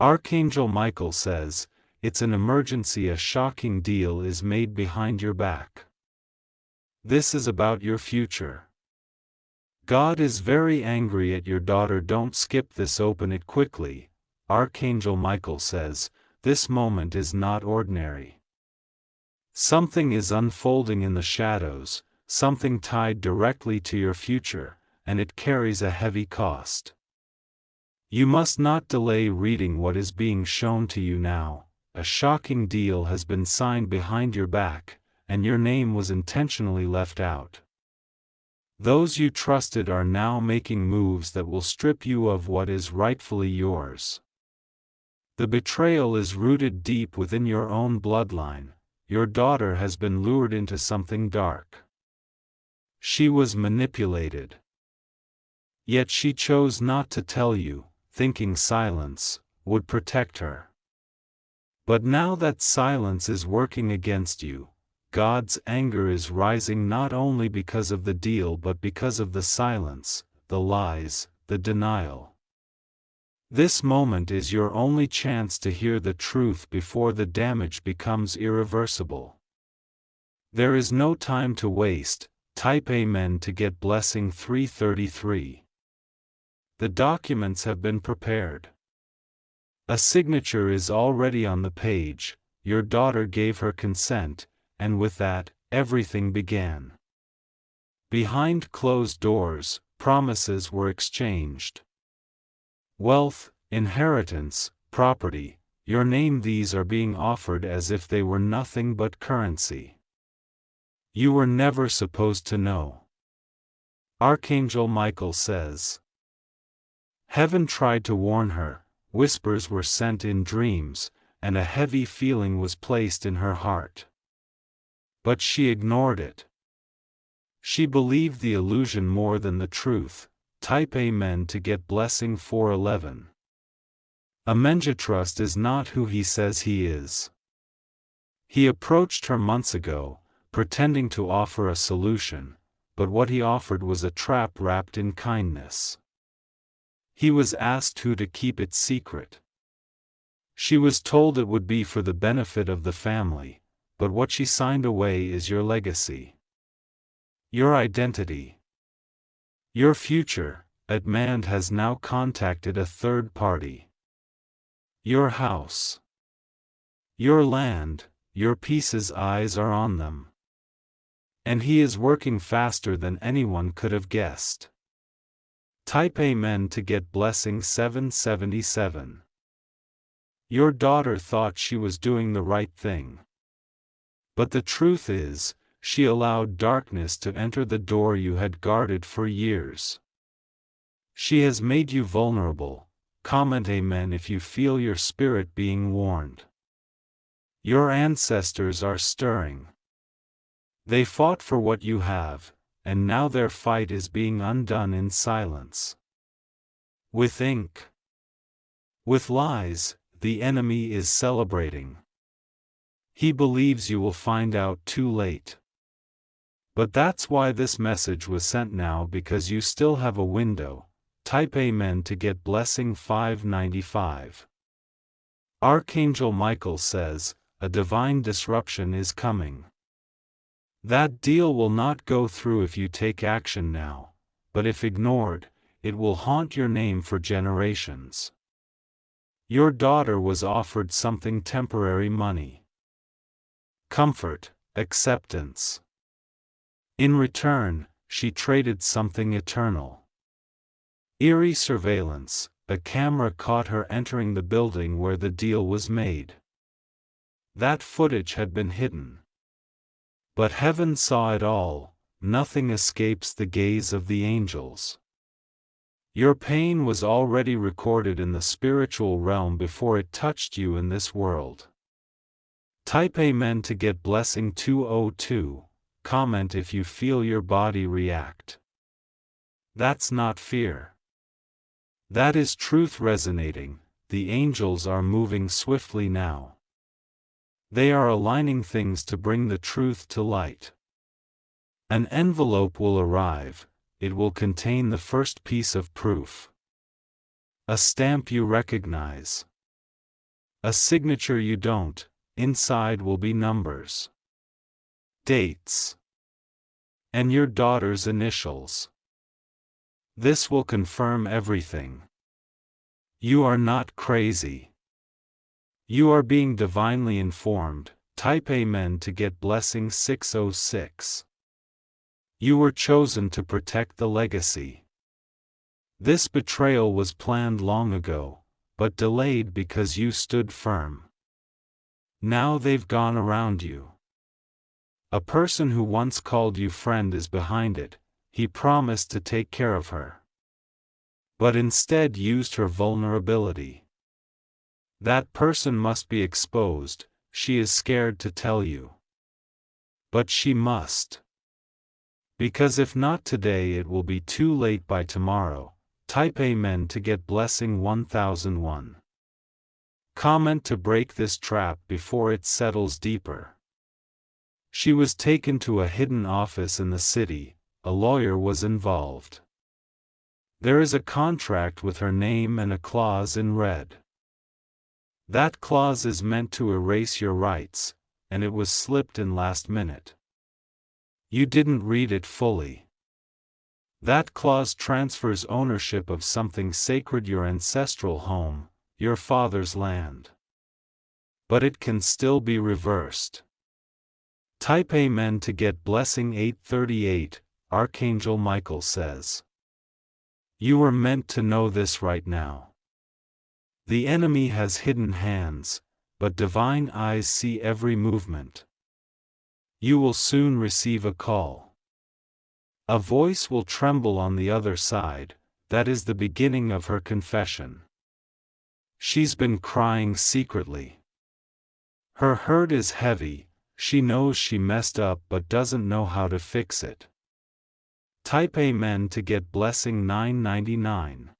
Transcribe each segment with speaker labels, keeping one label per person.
Speaker 1: Archangel Michael says, it's an emergency. A shocking deal is made behind your back. This is about your future. God is very angry at your daughter. Don't skip this, open it quickly. Archangel Michael says, this moment is not ordinary. Something is unfolding in the shadows, something tied directly to your future, and it carries a heavy cost. You must not delay reading what is being shown to you now. A shocking deal has been signed behind your back, and your name was intentionally left out. Those you trusted are now making moves that will strip you of what is rightfully yours. The betrayal is rooted deep within your own bloodline. Your daughter has been lured into something dark. She was manipulated. Yet she chose not to tell you, thinking silence would protect her. But now that silence is working against you, God's anger is rising, not only because of the deal but because of the silence, the lies, the denial. This moment is your only chance to hear the truth before the damage becomes irreversible. There is no time to waste. Type Amen to get blessing 333. The documents have been prepared. A signature is already on the page. Your daughter gave her consent, and with that, everything began. Behind closed doors, promises were exchanged. Wealth, inheritance, property, your name, these are being offered as if they were nothing but currency. You were never supposed to know. Archangel Michael says. Heaven tried to warn her, whispers were sent in dreams, and a heavy feeling was placed in her heart. But she ignored it. She believed the illusion more than the truth. Type Amen to get blessing 411. Amengetrust is not who he says he is. He approached her months ago, pretending to offer a solution, but what he offered was a trap wrapped in kindness. He was asked who to keep it secret. She was told it would be for the benefit of the family, but what she signed away is your legacy. Your identity. Your future. Admand has now contacted a third party. Your house. Your land, your pieces, eyes are on them. And he is working faster than anyone could have guessed. Type Amen to get blessing 777. Your daughter thought she was doing the right thing. But the truth is, she allowed darkness to enter the door you had guarded for years. She has made you vulnerable. Comment Amen if you feel your spirit being warned. Your ancestors are stirring. They fought for what you have, and now their fight is being undone in silence. With ink. With lies, the enemy is celebrating. He believes you will find out too late. But that's why this message was sent now, because you still have a window. Type Amen to get blessing 595. Archangel Michael says, a divine disruption is coming. That deal will not go through if you take action now, but if ignored, it will haunt your name for generations. Your daughter was offered something temporary: money, comfort, acceptance. In return, she traded something eternal. Eerie surveillance. A camera caught her entering the building where the deal was made. That footage had been hidden. But heaven saw it all. Nothing escapes the gaze of the angels. Your pain was already recorded in the spiritual realm before it touched you in this world. Type Amen to get blessing 202. Comment if you feel your body react. That's not fear. That is truth resonating. The angels are moving swiftly now. They are aligning things to bring the truth to light. An envelope will arrive. It will contain the first piece of proof. A stamp you recognize. A signature you don't, inside will be numbers, dates, and your daughter's initials. This will confirm everything. You are not crazy. You are being divinely informed. Type Amen to get blessing 606. You were chosen to protect the legacy. This betrayal was planned long ago, but delayed because you stood firm. Now they've gone around you. A person who once called you friend is behind it. He promised to take care of her, but instead used her vulnerability. That person must be exposed. She is scared to tell you. But she must. Because if not today, it will be too late by tomorrow. Type Amen to get blessing 1001. Comment to break this trap before it settles deeper. She was taken to a hidden office in the city. A lawyer was involved. There is a contract with her name and a clause in red. That clause is meant to erase your rights, and it was slipped in last minute. You didn't read it fully. That clause transfers ownership of something sacred, your ancestral home, your father's land. But it can still be reversed. Type Amen to get blessing 838. Archangel Michael says, you were meant to know this right now. The enemy has hidden hands, but divine eyes see every movement. You will soon receive a call. A voice will tremble on the other side. That is the beginning of her confession. She's been crying secretly. Her hurt is heavy. She knows she messed up but doesn't know how to fix it. Type Amen to get blessing 999.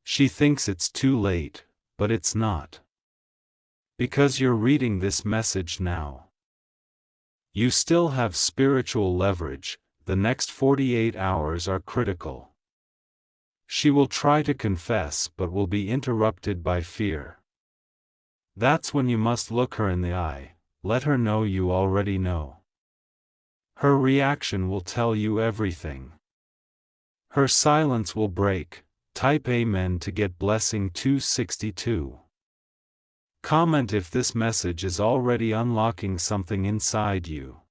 Speaker 1: She thinks it's too late, but it's not. Because you're reading this message now. You still have spiritual leverage. The next 48 hours are critical. She will try to confess but will be interrupted by fear. That's when you must look her in the eye. Let her know you already know. Her reaction will tell you everything. Her silence will break. Type Amen to get blessing 262. Comment if this message is already unlocking something inside you.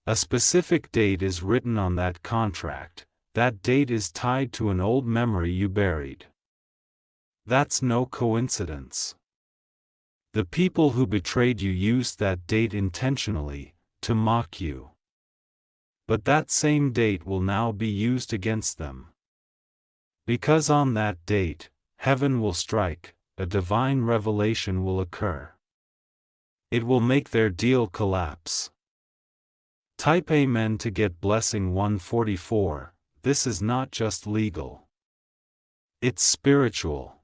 Speaker 1: A specific date is written on that contract. That date is tied to an old memory you buried. That's no coincidence. The people who betrayed you used that date intentionally, to mock you. But that same date will now be used against them. Because on that date, heaven will strike, a divine revelation will occur. It will make their deal collapse. Type Amen to get blessing 144. This is not just legal. It's spiritual.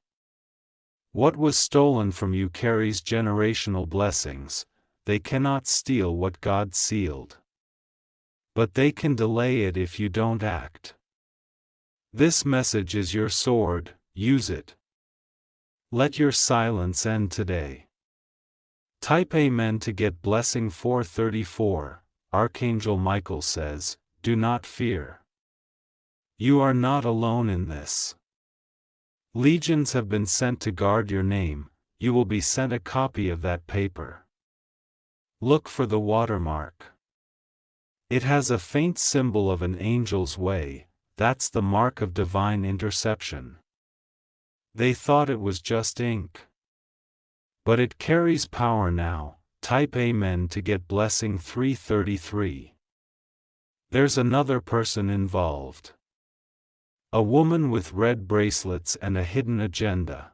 Speaker 1: What was stolen from you carries generational blessings. They cannot steal what God sealed. But they can delay it if you don't act. This message is your sword, use it. Let your silence end today. Type Amen to get blessing 434. Archangel Michael says, do not fear. You are not alone in this. Legions have been sent to guard your name. You will be sent a copy of that paper. Look for the watermark. It has a faint symbol of an angel's way. That's the mark of divine interception. They thought it was just ink. But it carries power now. Type Amen to get blessing 333. There's another person involved. A woman with red bracelets and a hidden agenda.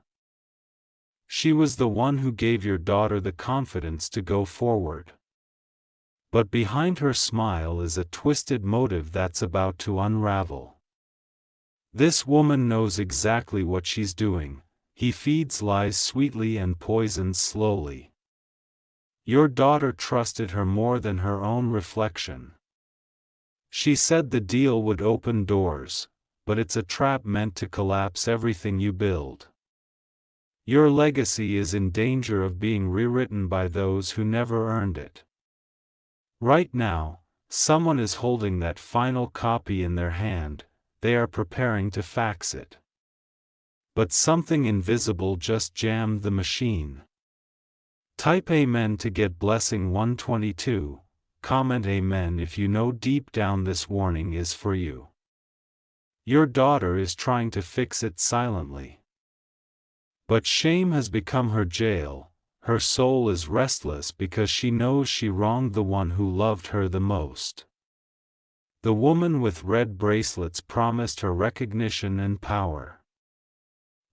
Speaker 1: She was the one who gave your daughter the confidence to go forward. But behind her smile is a twisted motive that's about to unravel. This woman knows exactly what she's doing. He feeds lies sweetly and poisons slowly. Your daughter trusted her more than her own reflection. She said the deal would open doors, but it's a trap meant to collapse everything you build. Your legacy is in danger of being rewritten by those who never earned it. Right now, someone is holding that final copy in their hand, they are preparing to fax it. But something invisible just jammed the machine. Type Amen to get blessing 122, comment Amen if you know deep down this warning is for you. Your daughter is trying to fix it silently. But shame has become her jail, her soul is restless because she knows she wronged the one who loved her the most. The woman with red bracelets promised her recognition and power.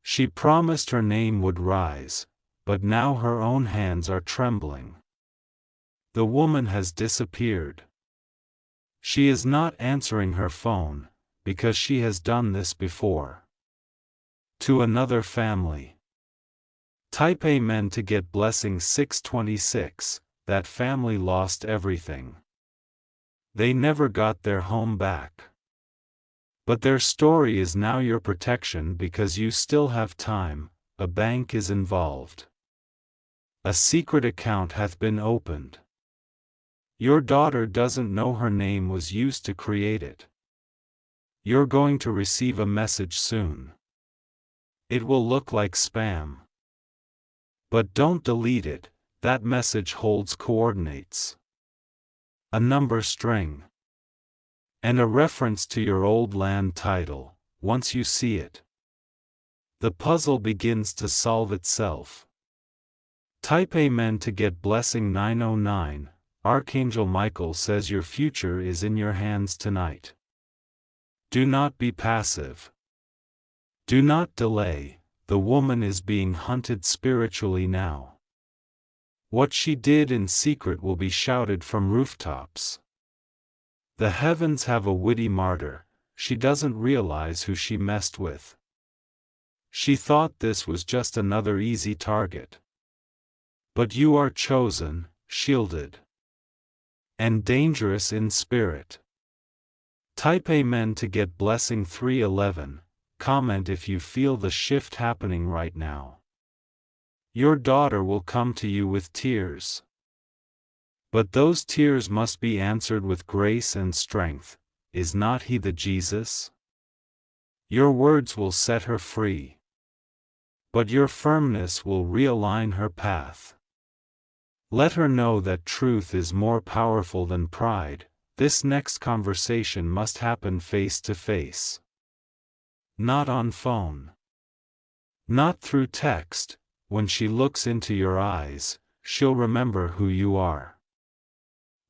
Speaker 1: She promised her name would rise, but now her own hands are trembling. The woman has disappeared. She is not answering her phone, because she has done this before. To another family. Type Amen to get blessing 626, that family lost everything. They never got their home back. But their story is now your protection because you still have time, a bank is involved. A secret account hath been opened. Your daughter doesn't know her name was used to create it. You're going to receive a message soon. It will look like spam. But don't delete it, that message holds coordinates. A number string. And a reference to your old land title, once you see it. The puzzle begins to solve itself. Type Amen to get blessing 909, Archangel Michael says your future is in your hands tonight. Do not be passive. Do not delay. The woman is being hunted spiritually now. What she did in secret will be shouted from rooftops. The heavens have a witty martyr, she doesn't realize who she messed with. She thought this was just another easy target. But you are chosen, shielded, and dangerous in spirit. Type Amen to get blessing 311. Comment if you feel the shift happening right now. Your daughter will come to you with tears. But those tears must be answered with grace and strength. Is not he the Jesus? Your words will set her free. But your firmness will realign her path. Let her know that truth is more powerful than pride. This next conversation must happen face to face. Not on phone. Not through text. When she looks into your eyes, she'll remember who you are.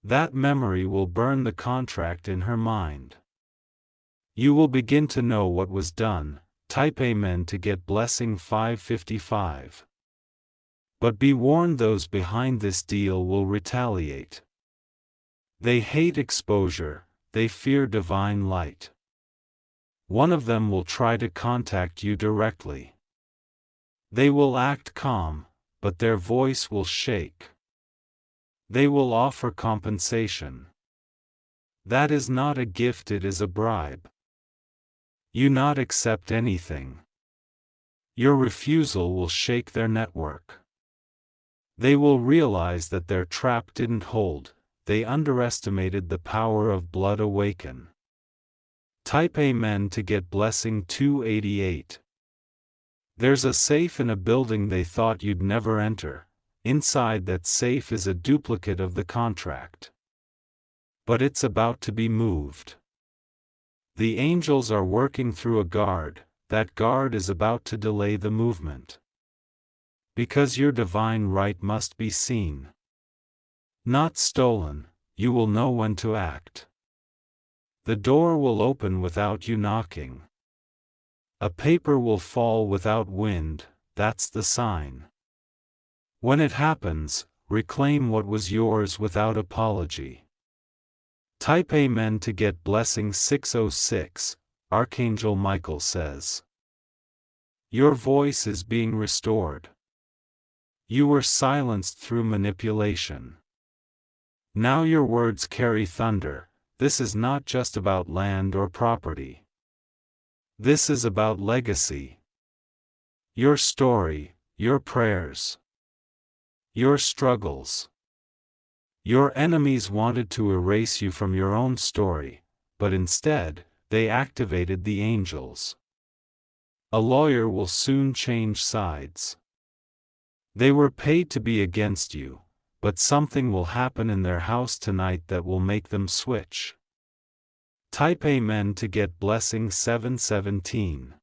Speaker 1: That memory will burn the contract in her mind. You will begin to know what was done. Type Amen to get blessing 555. But be warned, those behind this deal will retaliate. They hate exposure, they fear divine light. One of them will try to contact you directly. They will act calm, but their voice will shake. They will offer compensation. That is not a gift, it is a bribe. You not accept anything. Your refusal will shake their network. They will realize that their trap didn't hold, they underestimated the power of blood awaken. Type Amen to get blessing 288. There's a safe in a building they thought you'd never enter. Inside that safe is a duplicate of the contract. But it's about to be moved. The angels are working through a guard, that guard is about to delay the movement. Because your divine right must be seen. Not stolen, you will know when to act. The door will open without you knocking. A paper will fall without wind, that's the sign. When it happens, reclaim what was yours without apology. Type Amen to get blessing 606, Archangel Michael says. Your voice is being restored. You were silenced through manipulation. Now your words carry thunder. This is not just about land or property. This is about legacy. Your story, your prayers, your struggles. Your enemies wanted to erase you from your own story, but instead, they activated the angels. A lawyer will soon change sides. They were paid to be against you, but something will happen in their house tonight that will make them switch. Type Amen to get blessing 717.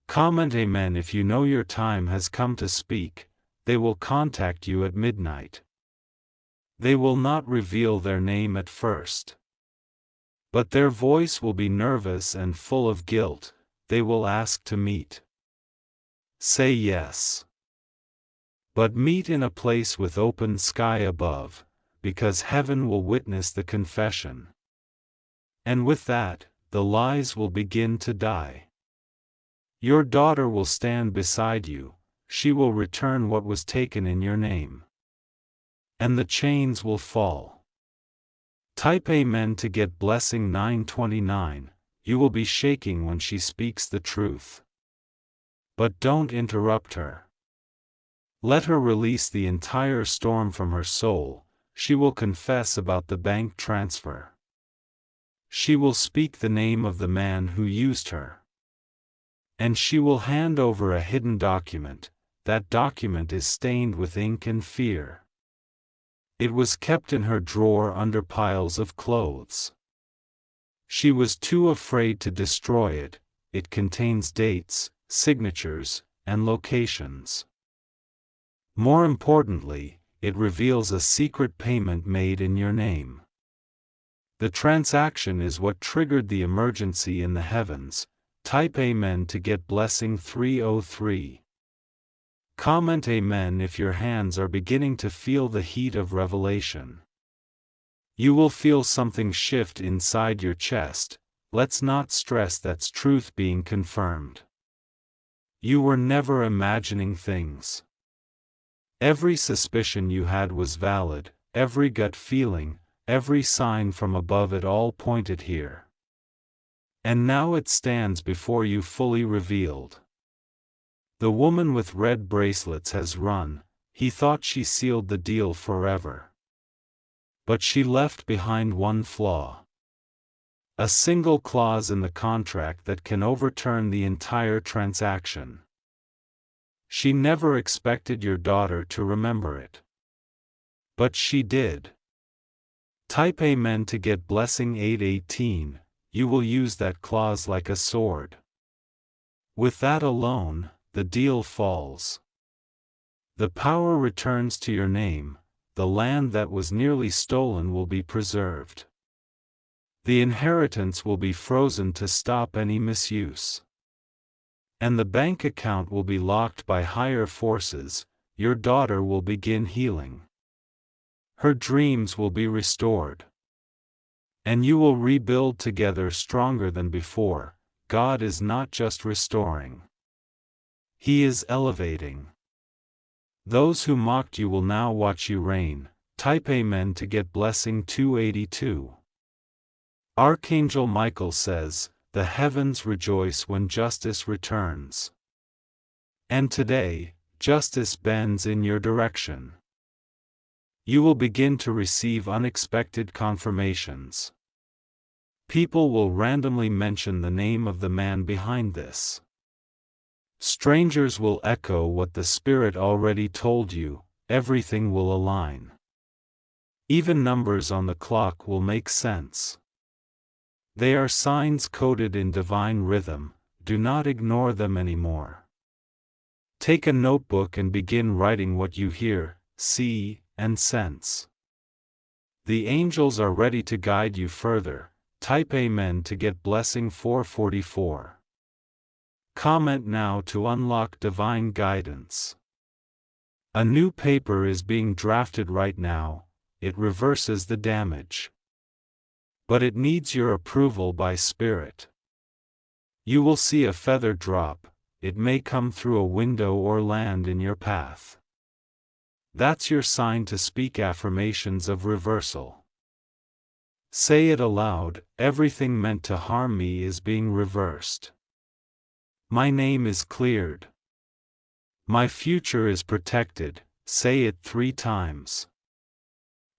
Speaker 1: Comment Amen if you know your time has come to speak. They will contact you at midnight. They will not reveal their name at first, but their voice will be nervous and full of guilt. They will ask to meet. Say yes. But meet in a place with open sky above, because heaven will witness the confession. And with that, the lies will begin to die. Your daughter will stand beside you, she will return what was taken in your name. And the chains will fall. Type Amen to get blessing 929, you will be shaking when she speaks the truth. But don't interrupt her. Let her release the entire storm from her soul. She will confess about the bank transfer. She will speak the name of the man who used her. And she will hand over a hidden document. That document is stained with ink and fear. It was kept in her drawer under piles of clothes. She was too afraid to destroy it. It contains dates, signatures, and locations. More importantly, it reveals a secret payment made in your name. The transaction is what triggered the emergency in the heavens. Type Amen to get blessing 303. Comment Amen if your hands are beginning to feel the heat of revelation. You will feel something shift inside your chest. Let's not stress that's truth being confirmed. You were never imagining things. Every suspicion you had was valid, every gut feeling, every sign from above, it all pointed here. And now it stands before you fully revealed. The woman with red bracelets has run. He thought she sealed the deal forever. But she left behind one flaw. A single clause in the contract that can overturn the entire transaction. She never expected your daughter to remember it. But she did. Type Amen to get blessing 818, you will use that clause like a sword. With that alone, the deal falls. The power returns to your name, the land that was nearly stolen will be preserved. The inheritance will be frozen to stop any misuse. And the bank account will be locked by higher forces. Your daughter will begin healing. Her dreams will be restored. And you will rebuild together stronger than before. God is not just restoring. He is elevating. Those who mocked you will now watch you reign. Type Amen to get blessing 282. Archangel Michael says, the heavens rejoice when justice returns. And today, justice bends in your direction. You will begin to receive unexpected confirmations. People will randomly mention the name of the man behind this. Strangers will echo what the Spirit already told you. Everything will align. Even numbers on the clock will make sense. They are signs coded in divine rhythm. Do not ignore them anymore. Take a notebook and begin writing what you hear, see, and sense. The angels are ready to guide you further. Type Amen to get blessing 444. Comment now to unlock divine guidance. A new paper is being drafted right now. It reverses the damage. But it needs your approval by Spirit. You will see a feather drop. It may come through a window or land in your path. That's your sign to speak affirmations of reversal. Say it aloud, everything meant to harm me is being reversed. My name is cleared. My future is protected, say it 3 times.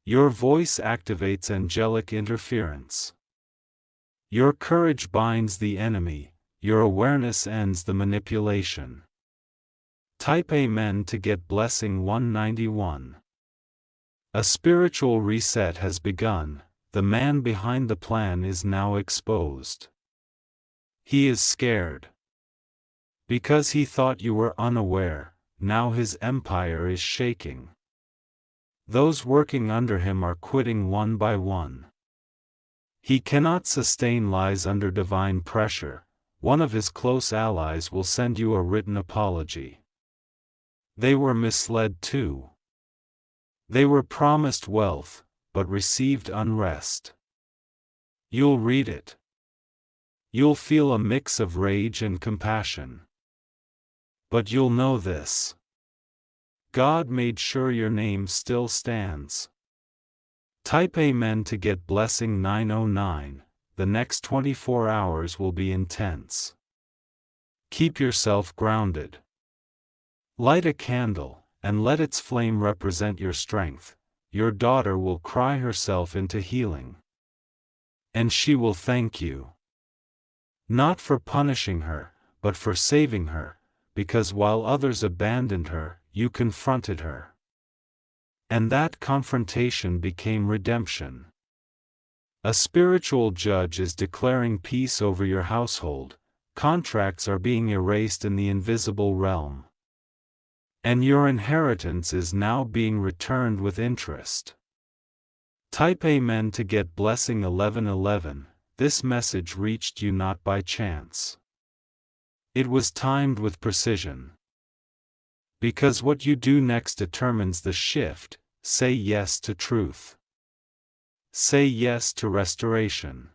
Speaker 1: Your voice activates angelic interference. Your courage binds the enemy, your awareness ends the manipulation. Type Amen to get blessing 191. A spiritual reset has begun, the man behind the plan is now exposed. He is scared. Because he thought you were unaware, now his empire is shaking. Those working under him are quitting one by one. He cannot sustain lies under divine pressure. One of his close allies will send you a written apology. They were misled too. They were promised wealth, but received unrest. You'll read it. You'll feel a mix of rage and compassion. But you'll know this. God made sure your name still stands. Type Amen to get blessing 909. The next 24 hours will be intense. Keep yourself grounded. Light a candle, and let its flame represent your strength. Your daughter will cry herself into healing. And she will thank you. Not for punishing her, but for saving her, because while others abandoned her, you confronted her. And that confrontation became redemption. A spiritual judge is declaring peace over your household, contracts are being erased in the invisible realm. And your inheritance is now being returned with interest. Type Amen to get blessing 1111. This message reached you not by chance. It was timed with precision. Because what you do next determines the shift. Say yes to truth. Say yes to restoration.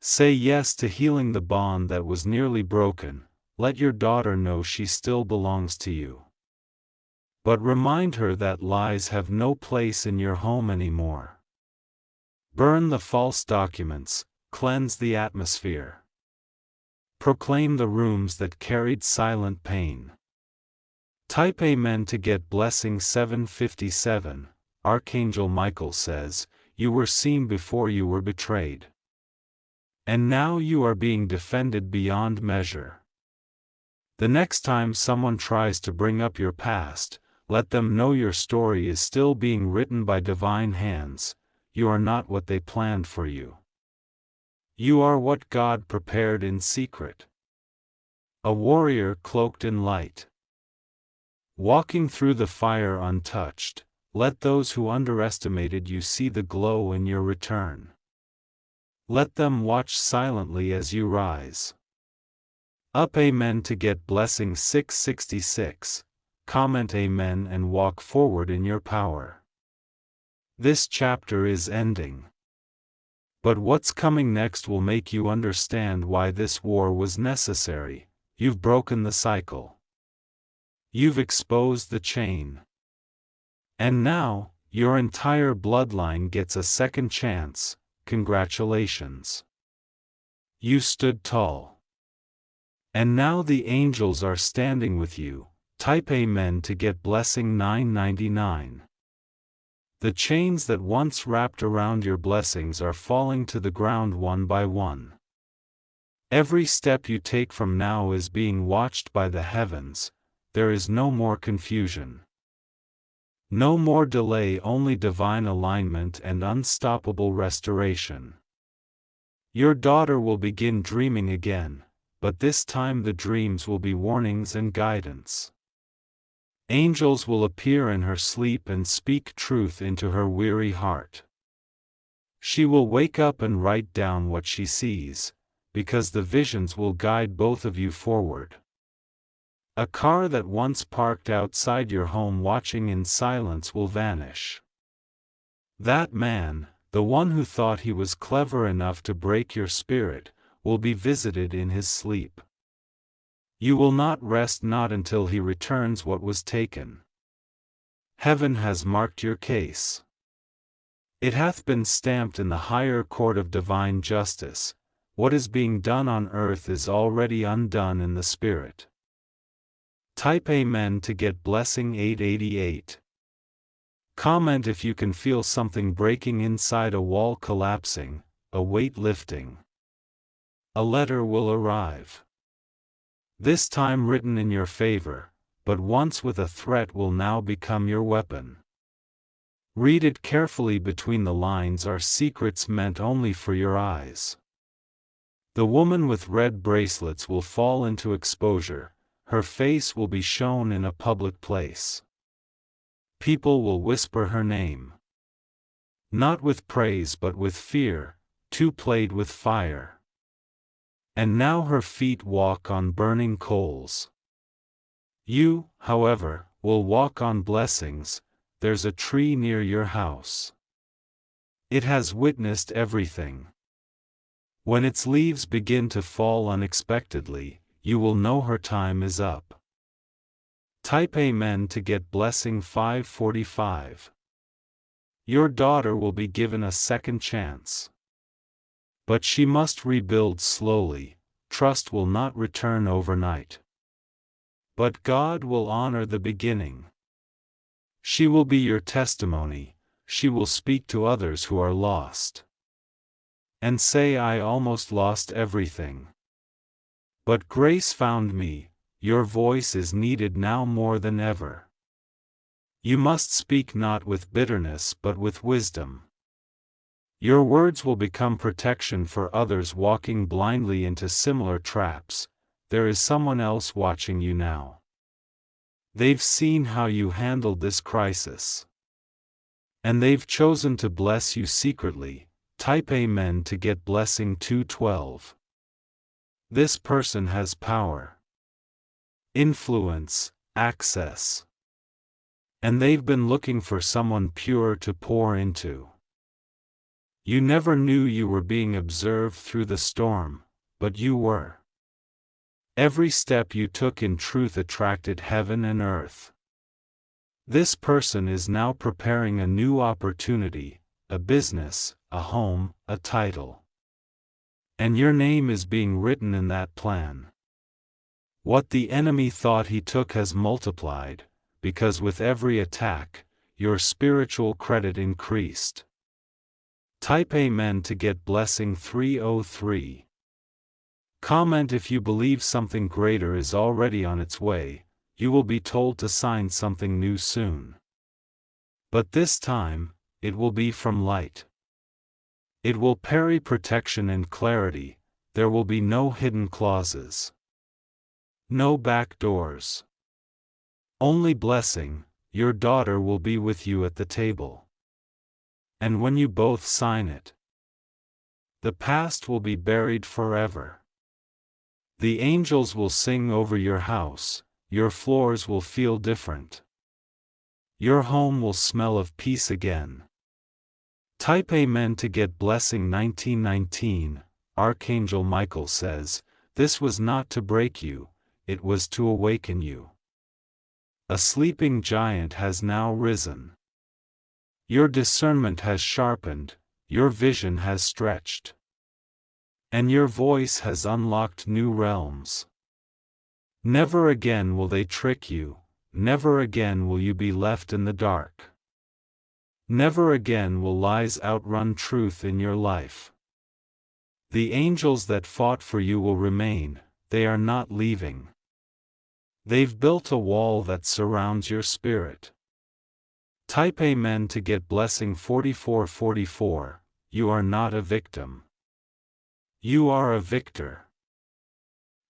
Speaker 1: Say yes to healing the bond that was nearly broken. Let your daughter know she still belongs to you. But remind her that lies have no place in your home anymore. Burn the false documents, cleanse the atmosphere. Proclaim the rooms that carried silent pain. Type Amen to get blessing 757. Archangel Michael says, you were seen before you were betrayed. And now you are being defended beyond measure. The next time someone tries to bring up your past, let them know your story is still being written by divine hands. You are not what they planned for you. You are what God prepared in secret. A warrior cloaked in light. Walking through the fire untouched, let those who underestimated you see the glow in your return. Let them watch silently as you rise. Up Amen to get blessing 666. Comment Amen and walk forward in your power. This chapter is ending. But what's coming next will make you understand why this war was necessary. You've broken the cycle. You've exposed the chain. And now, your entire bloodline gets a second chance. Congratulations. You stood tall. And now the angels are standing with you. Type Amen to get blessing 999. The chains that once wrapped around your blessings are falling to the ground one by one. Every step you take from now is being watched by the heavens. There is no more confusion. No more delay, only divine alignment and unstoppable restoration. Your daughter will begin dreaming again, but this time the dreams will be warnings and guidance. Angels will appear in her sleep and speak truth into her weary heart. She will wake up and write down what she sees, because the visions will guide both of you forward. A car that once parked outside your home watching in silence will vanish. That man, the one who thought he was clever enough to break your spirit, will be visited in his sleep. You will not rest, not until he returns what was taken. Heaven has marked your case. It hath been stamped in the higher court of divine justice. What is being done on earth is already undone in the spirit. Type Amen to get blessing 888. Comment if you can feel something breaking inside, a wall collapsing, a weight lifting. A letter will arrive. This time written in your favor, but once with a threat will now become your weapon. Read it carefully. Between the lines are secrets meant only for your eyes. The woman with red bracelets will fall into exposure, her face will be shown in a public place. People will whisper her name. Not with praise but with fear, too played with fire. And now her feet walk on burning coals. You, however, will walk on blessings. There's a tree near your house. It has witnessed everything. When its leaves begin to fall unexpectedly, you will know her time is up. Type Amen to get blessing 545. Your daughter will be given a second chance. But she must rebuild slowly. Trust will not return overnight. But God will honor the beginning. She will be your testimony. She will speak to others who are lost. And say, I almost lost everything. But grace found me. Your voice is needed now more than ever. You must speak not with bitterness but with wisdom. Your words will become protection for others walking blindly into similar traps. There is someone else watching you now. They've seen how you handled this crisis. And they've chosen to bless you secretly. Type Amen to get blessing 212. This person has power, influence, access. And they've been looking for someone pure to pour into. You never knew you were being observed through the storm, but you were. Every step you took in truth attracted heaven and earth. This person is now preparing a new opportunity, a business, a home, a title. And your name is being written in that plan. What the enemy thought he took has multiplied, because with every attack, your spiritual credit increased. Type Amen to get blessing 303. Comment if you believe something greater is already on its way. You will be told to sign something new soon. But this time, it will be from light. It will parry protection and clarity. There will be no hidden clauses. No back doors. Only blessing. Your daughter will be with you at the table. And when you both sign it, the past will be buried forever. The angels will sing over your house. Your floors will feel different. Your home will smell of peace again. Type Amen to get blessing 1919. Archangel Michael says, this was not to break you, it was to awaken you. A sleeping giant has now risen. Your discernment has sharpened, your vision has stretched. And your voice has unlocked new realms. Never again will they trick you, never again will you be left in the dark. Never again will lies outrun truth in your life. The angels that fought for you will remain, they are not leaving. They've built a wall that surrounds your spirit. Type Amen to get blessing 4444. You are not a victim. You are a victor.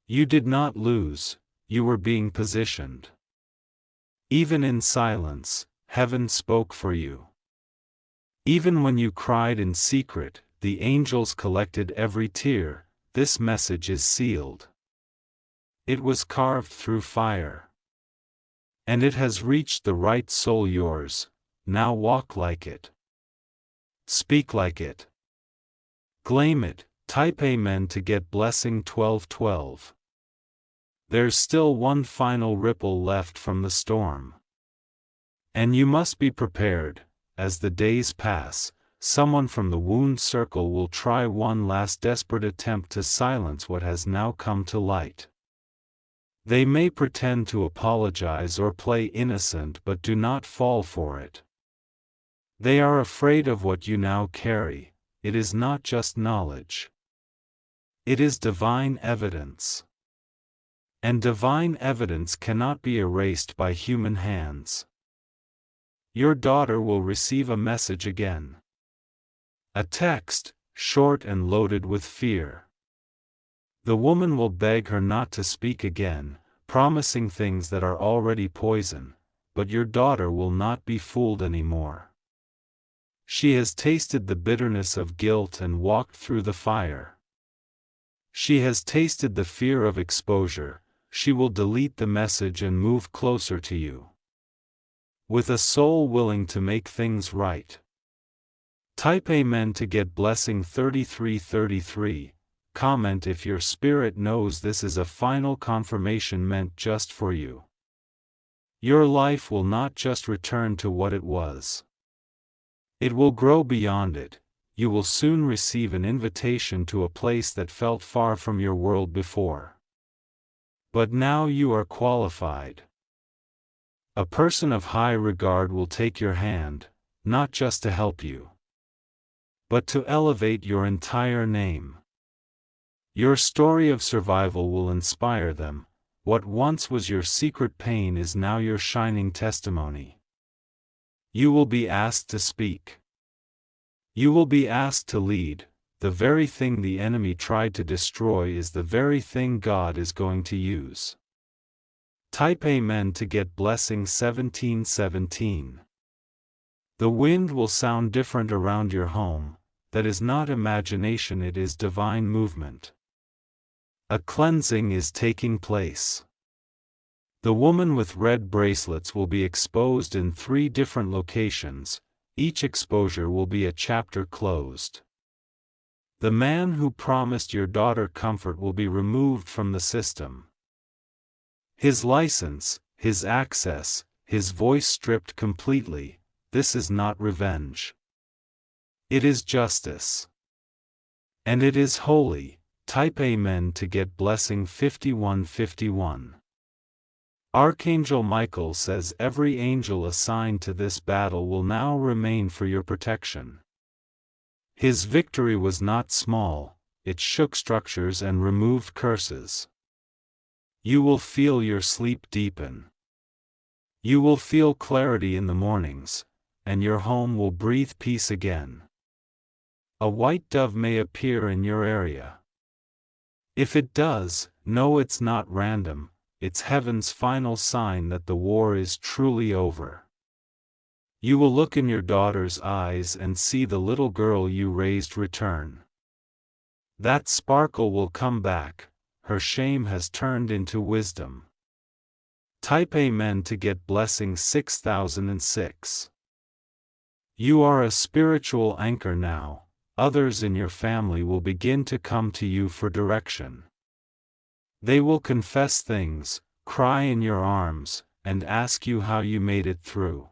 Speaker 1: You did not lose, you were being positioned. Even in silence, heaven spoke for you. Even when you cried in secret, the angels collected every tear. This message is sealed. It was carved through fire. And it has reached the right soul, yours. Now walk like it. Speak like it. Claim it. Type Amen to get blessing 1212. There's still one final ripple left from the storm. And you must be prepared. As the days pass, someone from the wound circle will try one last desperate attempt to silence what has now come to light. They may pretend to apologize or play innocent but do not fall for it. They are afraid of what you now carry. It is not just knowledge. It is divine evidence. And divine evidence cannot be erased by human hands. Your daughter will receive a message again. A text, short and loaded with fear. The woman will beg her not to speak again, promising things that are already poison, but your daughter will not be fooled anymore. She has tasted the bitterness of guilt and walked through the fire. She has tasted the fear of exposure. She will delete the message and move closer to you. With a soul willing to make things right. Type Amen to get blessing 3333. Comment if your spirit knows this is a final confirmation meant just for you. Your life will not just return to what it was. It will grow beyond it. You will soon receive an invitation to a place that felt far from your world before. But now you are qualified. A person of high regard will take your hand, not just to help you, but to elevate your entire name. Your story of survival will inspire them. What once was your secret pain is now your shining testimony. You will be asked to speak. You will be asked to lead. The very thing the enemy tried to destroy is the very thing God is going to use. Type Amen to get blessing 1717. The wind will sound different around your home. That is not imagination, it is divine movement. A cleansing is taking place. The woman with red bracelets will be exposed in 3 different locations. Each exposure will be a chapter closed. The man who promised your daughter comfort will be removed from the system. His license, his access, his voice stripped completely. This is not revenge. It is justice. And it is holy. Type Amen to get blessing 5151. Archangel Michael says every angel assigned to this battle will now remain for your protection. His victory was not small, it shook structures and removed curses. You will feel your sleep deepen. You will feel clarity in the mornings, and your home will breathe peace again. A white dove may appear in your area. If it does, know it's not random. It's heaven's final sign that the war is truly over. You will look in your daughter's eyes and see the little girl you raised return. That sparkle will come back. Her shame has turned into wisdom. Type Amen to get blessing 6006. You are a spiritual anchor now. Others in your family will begin to come to you for direction. They will confess things, cry in your arms, and ask you how you made it through.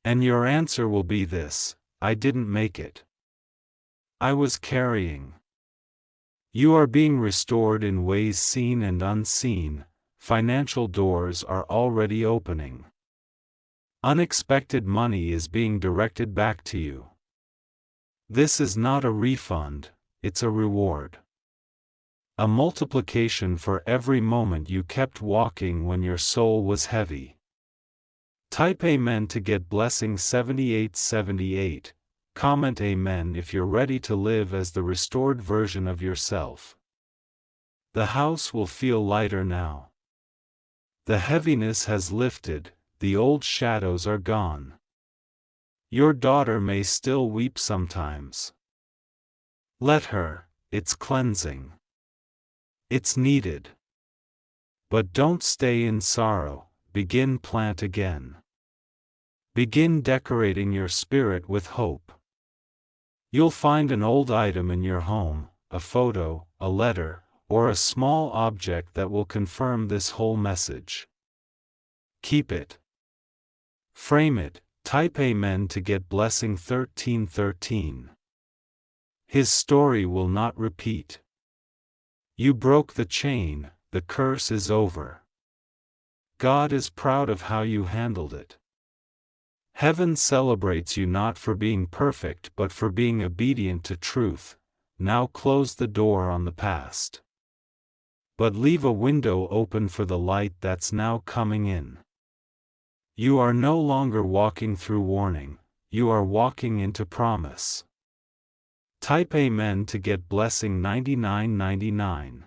Speaker 1: And your answer will be this: I didn't make it. I was carrying. You are being restored in ways seen and unseen. Financial doors are already opening. Unexpected money is being directed back to you. This is not a refund, it's a reward. A multiplication for every moment you kept walking when your soul was heavy. Type Amen to get blessing 7878. Comment Amen if you're ready to live as the restored version of yourself. The house will feel lighter now. The heaviness has lifted, the old shadows are gone. Your daughter may still weep sometimes. Let her, it's cleansing. It's needed. But don't stay in sorrow, begin plant again. Begin decorating your spirit with hope. You'll find an old item in your home, a photo, a letter, or a small object that will confirm this whole message. Keep it. Frame it. Type Amen to get blessing 1313. His story will not repeat. You broke the chain, the curse is over. God is proud of how you handled it. Heaven celebrates you not for being perfect but for being obedient to truth. Now close the door on the past. But leave a window open for the light that's now coming in. You are no longer walking through warning, you are walking into promise. Type Amen to get blessing 99.99.